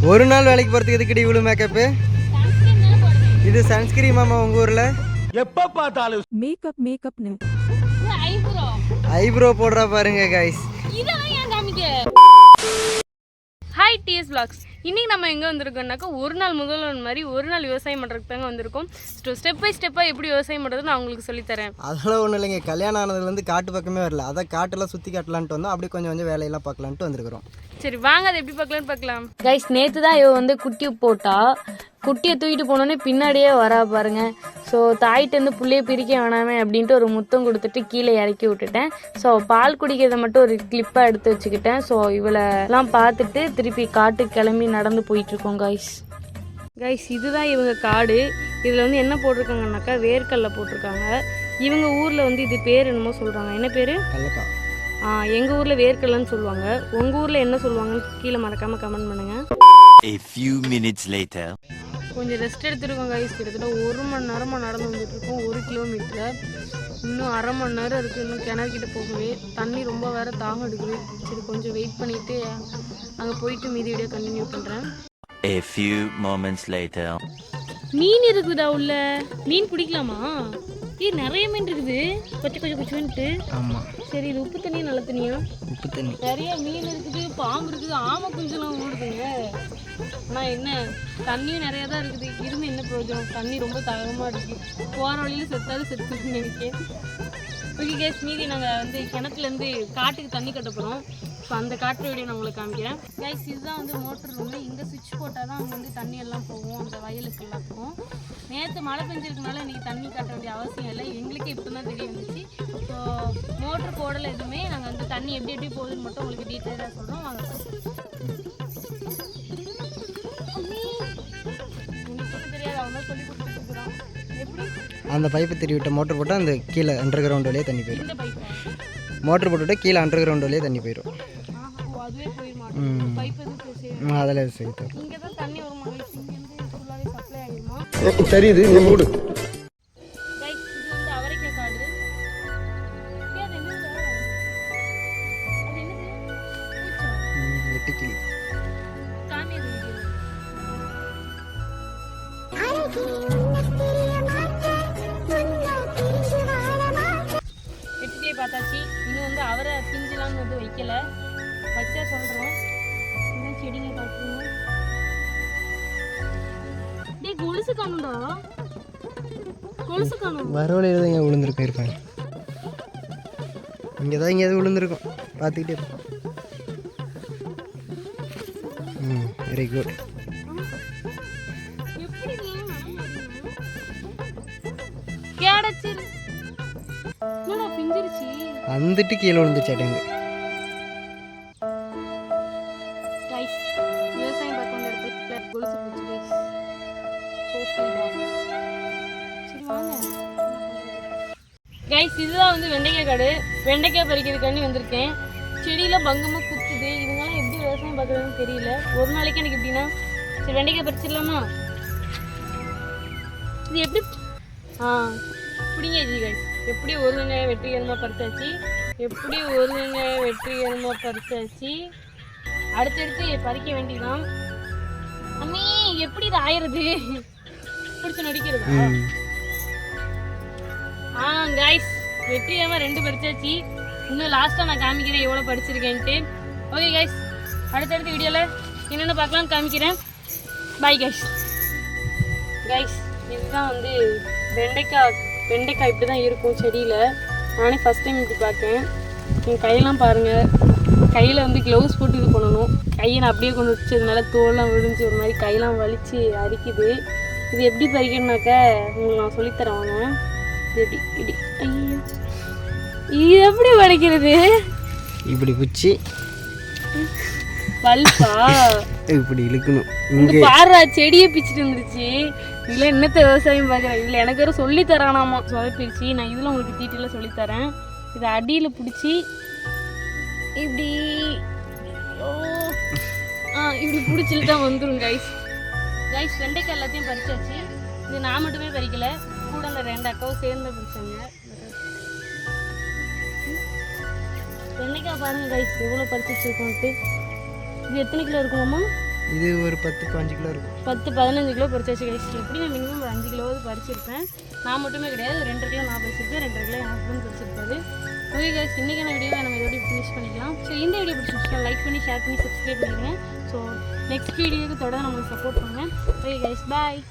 ஒரு நாள் வேலைக்கு போகிறதுக்கு எதுக்கடி இவ்வளோ மேக்கப்பு? இது சன்ஸ்கிரீன் மாமா உங்கள் ஊரில் எப்போ பார்த்தாலும் மேக்கப் ஐப்ரோ போடுறா பாருங்க கைஸ். Hi DS vlogs. இன்றைக்கி நம்ம எங்கே வந்திருக்கோம்னாக்கா ஒரு நாள் முதல்வன் மாதிரி ஒரு நாள் விவசாயம் பண்ணுறதுக்கு தாங்க வந்திருக்கோம். ஸ்டெப் பை ஸ்டெப்பாக எப்படி விவசாயம் பண்ணுறது நான் உங்களுக்கு சொல்லித்தரேன். அதெல்லாம் ஒன்றும் இல்லைங்க, கல்யாணம் ஆனதுலேருந்து காட்டு பக்கமே வரல. அதை காட்டெல்லாம் சுற்றி காட்டலான்ட்டு வந்தோம். அப்படியே கொஞ்சம் வேலையெல்லாம் பார்க்கலான்ட்டு வந்துருக்குறோம். சரி வாங்க அதை எப்படி பார்க்கலான்னு பார்க்கலாம். கைஸ் நேற்று தான் இவ வந்து குட்டி போட்டா, குட்டியை தூக்கிட்டு போனோடனே பின்னாடியே வரா பாருங்க. ஸோ தாயிட்டேருந்து புள்ளையை பிரிக்க வேணாமே அப்படின்ட்டு ஒரு முத்தம் கொடுத்துட்டு கீழே இறக்கி விட்டுட்டேன். ஸோ பால் குடிக்கிறத மட்டும் ஒரு கிளிப்பாக எடுத்து வச்சுக்கிட்டேன். ஸோ இவளெல்லாம் பார்த்துட்டு திருப்பி காட்டுக்கு கிளம்பி நடந்து போயிட்டுருக்கோம் கைஸ் இதுதான் இவங்க காடு. இதில் வந்து என்ன போட்டிருக்காங்கனாக்கா வேர்க்கடலை போட்டிருக்காங்க. இவங்க ஊரில் வந்து இது பேர் என்னமோ சொல்கிறாங்க. என்ன பேர்? கல்லக்கா. எங்கள் ஊரில் வேர்க்கடலைன்னு சொல்லுவாங்க. உங்கள் ஊரில் என்ன சொல்லுவாங்கன்னு கீழே மறக்காமல் கமெண்ட் பண்ணுங்கள். A few minutes later. கொஞ்சம் ரெஸ்ட் எடுத்துருக்கோம் கைஸ். கிட்டத்தட்ட 1 மணி நேரமாக நடந்து வந்துட்டுருக்கோம். 1 கிலோமீட்டர். இன்னும் அரை மணி நேரம் இருக்குது. இன்னும் கிணறுக்கிட்ட போகவே தண்ணி ரொம்ப வேறு தாகம் எடுக்குது. சரி கொஞ்சம் வெயிட் பண்ணிவிட்டு அங்கே போயிட்டு மீதி வீடியோ கண்டினியூ பண்ணுறேன். A few moments later. மீன் இருக்குதா உள்ள? மீன் பிடிக்கலாமா? நிறைய மீன் இருக்குது. கொச்சுன்ட்டு. ஆமாம். சரி இது உப்பு தண்ணி நல்ல தண்ணியா? உப்பு தண்ணி. நிறைய மீன் இருக்குது, பாம்பு இருக்குது, ஆமை குஞ்செல்லாம் ஓடுதுங்க. ஆனால் என்ன தண்ணியும் நிறையா தான் இருக்குது. இருந்து என்ன பிரயோஜனம்? தண்ணி ரொம்ப தாகமாக இருக்குது. போகிற வழியில் செத்துன்னு நினைக்கிறேன். ஓகே கேஸ், மீதி நாங்கள் வந்து கிணத்துலேருந்து காட்டுக்கு தண்ணி கட்ட போகிறோம். ஸோ அந்த காட்டு வீடியோ நான் உங்களுக்கு காமிக்கிறேன். கேஸ் இதுதான் வந்து மோட்டர் ரூமு. இங்கே சுவிட்ச் போட்டால் தான் அங்கே வந்து தண்ணி எல்லாம் போகும் அந்த வயலுக்கு எல்லாத்துக்கும். நேற்று மழை பெஞ்சிருக்கனால இன்றைக்கி தண்ணி கட்ட வேண்டிய அவசியம் இல்லை. எங்களுக்கு இப்போ தான் தெரிய வந்துச்சு. ஸோ மோட்ரு போடலை எதுவுமே. நாங்கள் வந்து தண்ணி எப்படி போகுதுன்னு மட்டும் உங்களுக்கு டீட்டெயிலாக சொல்கிறோம். வாங்க தெரியாது, அவங்க தான் சொல்லி கொடுத்துருக்குறான். எப்படி அந்த பைப்பு திருவிட்ட மோட்டர் போட்டால் அந்த கீழே அண்டர் கிரவுண்ட் வழியே தண்ணி போயிடும். இந்த பைப்பா? மோட்டர் போட்டுவிட்டா கீழே அண்டர் கிரவுண்ட் வழியே தண்ணி போயிடும். அதுவே போய் மாட்டோம். பைப் எதுவும் அதில் சரி. இங்கே தான் தண்ணி வருமா? இங்கேருந்து ஃபுல்லாகவே சப்ளை ஆகிடுமா? தெரியுது நீ மூடு. கைஸ் இது வந்து அவரைக்காய் காடு. அது என்னது? அது என்னது? பூச்சா? வெட்டுக்கிளி. காமி அது வெட்டிலே பார்த்தாச்சு. இன்னும் வந்து அவரை பிஞ்சுலாம் வந்து வைக்கல. வச்சா சொல்கிறோம். இன்னும் செடிங்க காட்டுறோம். டே கொலுசு காணும்டா. கொலுசு காணும். வரவழையில் தான் இங்கே விழுந்துருக்கும் இருப்பாங்க. இங்கே தான் எங்கேயாவது விழுந்துருக்கும். பார்த்துக்கிட்டே இருப்போம். Very good. கேடச்சிரு. என்னடா பிஞ்சிருச்சு? வந்துட்டு கீழே விழுந்துச்சாட்டேங்க. கைஸ் விவசாயம் பார்க்க வந்த இடத்துல கொலுசு போச்சு கைஸ். சரி வாங்க கைஸ் இதுதான் வந்து வெண்டைக்காய் காடு. வெண்டைக்காய் பறிக்கிறதுக்காண்டி வந்திருக்கேன். செடியெல்லாம் பங்கமாக குத்துது. இவங்கெல்லாம் எப்படி விவசாயம் பார்க்குறதுன்னு தெரியல. ஒரு நாளைக்கு எனக்கு எப்படின்னா சரி வெண்டைக்காய் பறிச்சிடலாமா? இது எப்படி பிடிங்காச்சு கைஸ். எப்படி ஒரு வெங்காயம் வெற்றிகரமாக பறிச்சாச்சு. அடுத்தடுத்து பறிக்க வேண்டியதான். அம்மி எப்படி இது ஆயிடுது? பிடிச்சி நடிக்கிறதா? கைஸ் வெற்றிகரமாக 2 பறிச்சாச்சு. இன்னும் லாஸ்ட்டாக நான் காமிக்கிறேன் எவ்வளோ படிச்சிருக்கேன்ட்டு. ஓகே கைஸ் அடுத்தடுத்த வீடியோவில் என்னென்ன பார்க்கலான்னு காமிக்கிறேன். Bye guys. இதுதான் வந்து வெண்டைக்காய் இப்படி தான் இருக்கும் செடியில். நானே ஃபஸ்ட் டைம் இப்படி பார்த்தேன். என் கையெல்லாம் பாருங்கள். கையில் வந்து க்ளவுஸ் போட்டு இது பண்ணணும். கையை நான் அப்படியே கொண்டு வச்சதுனால தோல்லாம் விழுந்து ஒரு மாதிரி கையெல்லாம் வலித்து அரிக்குது. இது எப்படி பறிக்கணுனாக்கா உங்களுக்கு நான் சொல்லித்தரேன் வாங்க. இது எப்படி இப்படி ஐயோ இது எப்படி பறிக்கிறது? இப்படி குச்சி பல்பா இப்படி இழுக்கணும். இங்கே பாரு செடியை பிச்சுட்டு வந்துருச்சு. இதில் என்னத்தை விவசாயம் பார்க்குறேன். இதில் எனக்கு வேறு சொல்லி தரானாமா சொதப்பிடுச்சு. நான் இதில் உங்களுக்கு டீட்டெயிலாக சொல்லித்தரேன். இதை அடியில் பிடிச்சி இப்படி இப்படி பிடிச்சிட்டு தான் வந்துடும் கைஸ். வெண்டைக்காய் எல்லாத்தையும் பறிச்சாச்சு. இது நான் மட்டுமே பறிக்கல, கூட அந்த 2 அக்காவும் சேர்ந்து பறிச்சாங்க. வெண்டைக்காய் பாருங்கள் கைஸ் எவ்வளோ பறிச்சு வச்சுருக்கோன்ட்டு. இது எத்தனை கிலோ இருக்குமாம்மா? இது ஒரு 10-15 கிலோ இருக்கும். 10-15 கிலோ பறிச்சாச்சு கைஸ். எப்படி நான் மினிமம் ஒரு 5 கிலோவாவது பறிச்சிருப்பேன். நான் மட்டுமே கிடையாது, 2 கிலோ நான் பறிச்சிருப்பேன், 2 கிலோ என் ஹஸ்பண்ட் பறிச்சிருப்பாரு. ஓகே கைஸ், இன்றைக்கான வீடியோவை நம்ம இதோட ஃபினிஷ் பண்ணிக்கலாம். ஸோ இந்த வீடியோ பிடிச்சிருச்சுன்னா லைக் பண்ணி ஷேர் பண்ணி சப்ஸ்கிரைப் பண்ணிடுங்க. ஸோ நெக்ஸ்ட் வீடியோவுக்கு தொடர்ந்து நம்மளுக்கு சப்போர்ட் பண்ணுங்கள். ஓகே கைஸ், பாய்.